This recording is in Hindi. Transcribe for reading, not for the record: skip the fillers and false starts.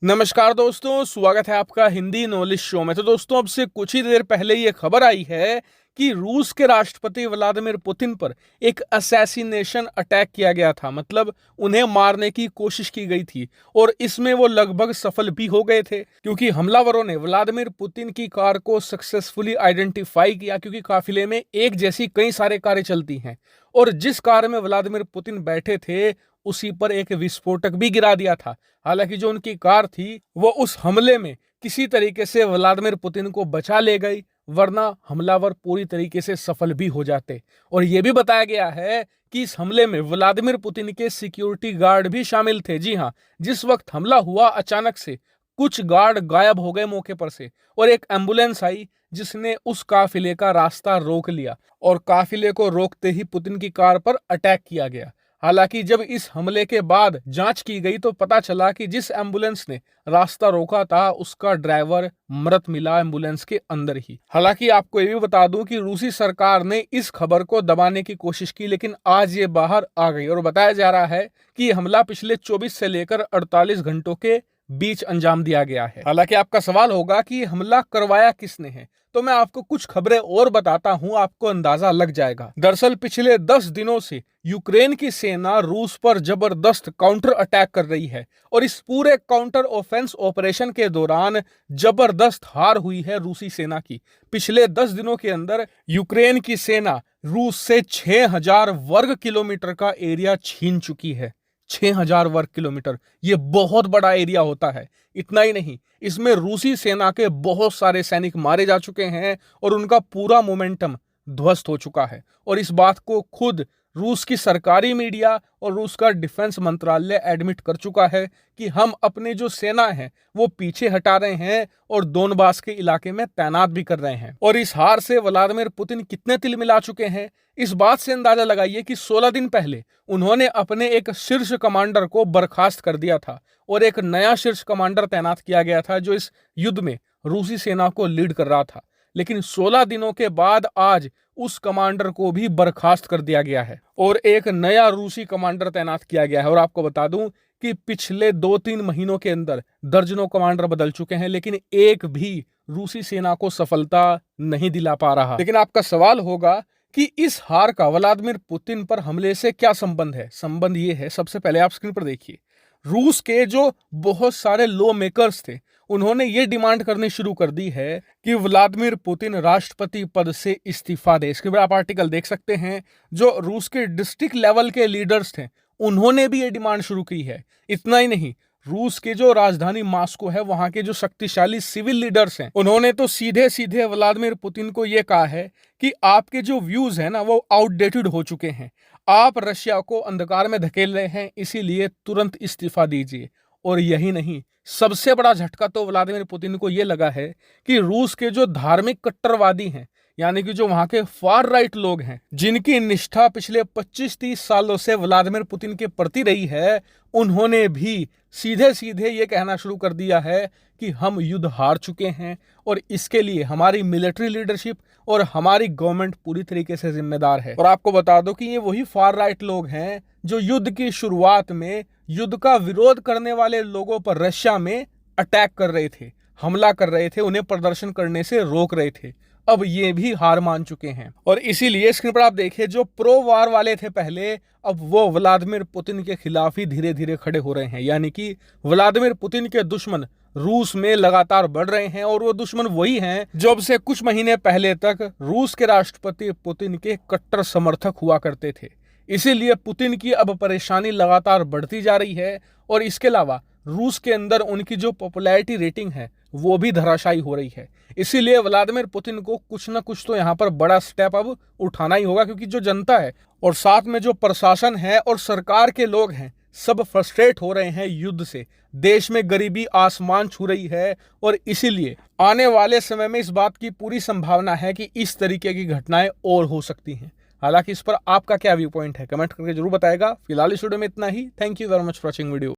नमस्कार दोस्तों, स्वागत है आपका हिंदी नॉलेज शो में। तो दोस्तों, अब से कुछ ही देर पहले ये खबर आई है कि रूस के राष्ट्रपति व्लादिमीर पुतिन पर एक असैसिनेशन अटैक किया गया था। मतलब उन्हें मारने की कोशिश की गई थी और इसमें वो लगभग सफल भी हो गए थे, क्योंकि हमलावरों ने व्लादिमीर पुतिन की कार को सक्सेसफुली आइडेंटिफाई किया। क्योंकि काफिले में एक जैसी कई सारे कारें चलती हैं और जिस कार में व्लादिमीर पुतिन बैठे थे उसी पर एक विस्फोटक भी गिरा दिया था। हालांकि जो उनकी कार थी वो उस हमले में किसी तरीके से व्लादिमीर पुतिन को बचा ले गई, वरना हमलावर पूरी तरीके से सफल भी हो जाते। और यह भी बताया गया है कि इस हमले में व्लादिमीर पुतिन के सिक्योरिटी गार्ड भी शामिल थे। जी हाँ, जिस वक्त हमला हुआ अचानक से कुछ गार्ड गायब हो गए मौके पर से और एक एम्बुलेंस आई जिसने उस काफिले का रास्ता रोक लिया और काफिले को रोकते ही पुतिन की कार पर अटैक किया गया। हालांकि जब इस हमले के बाद जांच की गई तो पता चला कि जिस एम्बुलेंस ने रास्ता रोका था उसका ड्राइवर मृत मिला एम्बुलेंस के अंदर ही। हालांकि आपको ये भी बता दूं कि रूसी सरकार ने इस खबर को दबाने की कोशिश की, लेकिन आज ये बाहर आ गई और बताया जा रहा है कि हमला पिछले 24 से लेकर 48 घंटों के बीच अंजाम दिया गया है। हालांकि आपका सवाल होगा कि हमला करवाया किसने है, तो मैं आपको कुछ खबरें और बताता हूं, आपको अंदाजा लग जाएगा। दरअसल पिछले 10 दिनों से यूक्रेन की सेना रूस पर जबरदस्त काउंटर अटैक कर रही है और इस पूरे काउंटर ऑफेंस ऑपरेशन के दौरान जबरदस्त हार हुई है रूसी सेना की। पिछले 10 दिनों के अंदर यूक्रेन की सेना रूस से 6000 वर्ग किलोमीटर का एरिया छीन चुकी है। 6000 वर्ग किलोमीटर, ये बहुत बड़ा एरिया होता है। इतना ही नहीं, इसमें रूसी सेना के बहुत सारे सैनिक मारे जा चुके हैं और उनका पूरा मोमेंटम ध्वस्त हो चुका है। और इस बात को खुद रूस की सरकारी मीडिया और रूस का डिफेंस मंत्रालय एडमिट कर चुका है कि हम अपने जो सेना है वो पीछे हटा रहे हैं और दोनबास के इलाके में तैनात भी कर रहे हैं। और इस हार से व्लादिमीर पुतिन कितने तिल मिला चुके हैं, इस बात से अंदाजा लगाइए कि 16 दिन पहले उन्होंने अपने एक शीर्ष कमांडर को बर्खास्त कर दिया था और एक नया शीर्ष कमांडर तैनात किया गया था जो इस युद्ध में रूसी सेना को लीड कर रहा था। लेकिन 16 दिनों के बाद आज उस कमांडर को भी बर्खास्त कर दिया गया है और एक नया रूसी कमांडर तैनात किया गया है। और आपको बता दूं कि पिछले 2-3 महीनों के अंदर दर्जनों कमांडर बदल चुके हैं, लेकिन एक भी रूसी सेना को सफलता नहीं दिला पा रहा। लेकिन आपका सवाल होगा कि इस हार का व्लादिमीर पुतिन पर हमले से क्या संबंध है। संबंध ये है, सबसे पहले आप स्क्रीन पर देखिए, रूस के जो बहुत सारे लॉ मेकर्स थे उन्होंने ये डिमांड करनी शुरू कर दी है कि व्लादिमीर पुतिन राष्ट्रपति पद से इस्तीफा दे। इसके बाद आप आर्टिकल देख सकते हैं। जो रूस के डिस्ट्रिक्ट लेवल के लीडर्स थे उन्होंने भी ये डिमांड शुरू की है। इतना ही नहीं, रूस के जो राजधानी मॉस्को है वहां के जो शक्तिशाली सिविल लीडर्स हैं उन्होंने तो सीधे सीधे व्लादिमीर पुतिन को यह कहा है कि आपके जो व्यूज हैं ना वो आउटडेटेड हो चुके हैं, आप रशिया को अंधकार में धकेल रहे हैं, इसीलिए तुरंत इस्तीफा दीजिए। और यही नहीं, सबसे बड़ा झटका तो व्लादिमीर पुतिन को यह लगा है कि रूस के जो धार्मिक कट्टरवादी हैं, यानी कि जो वहां के फार राइट लोग हैं जिनकी निष्ठा पिछले 25-30 सालों से व्लादिमीर पुतिन के प्रति रही है, उन्होंने भी सीधे सीधे ये कहना शुरू कर दिया है कि हम युद्ध हार चुके हैं और इसके लिए हमारी मिलिट्री लीडरशिप और हमारी गवर्नमेंट पूरी तरीके से जिम्मेदार है। और आपको बता दो कि ये वही फार राइट लोग हैं जो युद्ध की शुरुआत में युद्ध का विरोध करने वाले लोगों पर रशिया में अटैक कर रहे थे, हमला कर रहे थे, उन्हें प्रदर्शन करने से रोक रहे थे। अब ये भी हार मान चुके हैं और इसीलिए स्क्रीन पर आप देखिए, जो प्रो वार वाले थे पहले, अब वो व्लादिमीर पुतिन के खिलाफ ही धीरे धीरे खड़े हो रहे हैं। यानी कि व्लादिमीर पुतिन के दुश्मन रूस में लगातार बढ़ रहे हैं और वो दुश्मन वही हैं जो अब से कुछ महीने पहले तक रूस के राष्ट्रपति पुतिन के कट्टर समर्थक हुआ करते थे। इसीलिए पुतिन की अब परेशानी लगातार बढ़ती जा रही है और इसके अलावा रूस के अंदर उनकी जो पॉपुलैरिटी रेटिंग है वो भी धराशायी हो रही है। इसीलिए व्लादिमीर पुतिन को कुछ ना कुछ तो यहाँ पर बड़ा स्टेप अब उठाना ही होगा, क्योंकि जो जनता है और साथ में जो प्रशासन है और सरकार के लोग हैं सब फ्रस्ट्रेट हो रहे हैं युद्ध से। देश में गरीबी आसमान छू रही है और इसीलिए आने वाले समय में इस बात की पूरी संभावना है कि इस तरीके की घटनाएं और हो सकती हैं। हालांकि इस पर आपका क्या व्यू पॉइंट है कमेंट करके जरूर बताएगा। फिलहाल इस वीडियो में इतना ही। Thank you very much for watching video.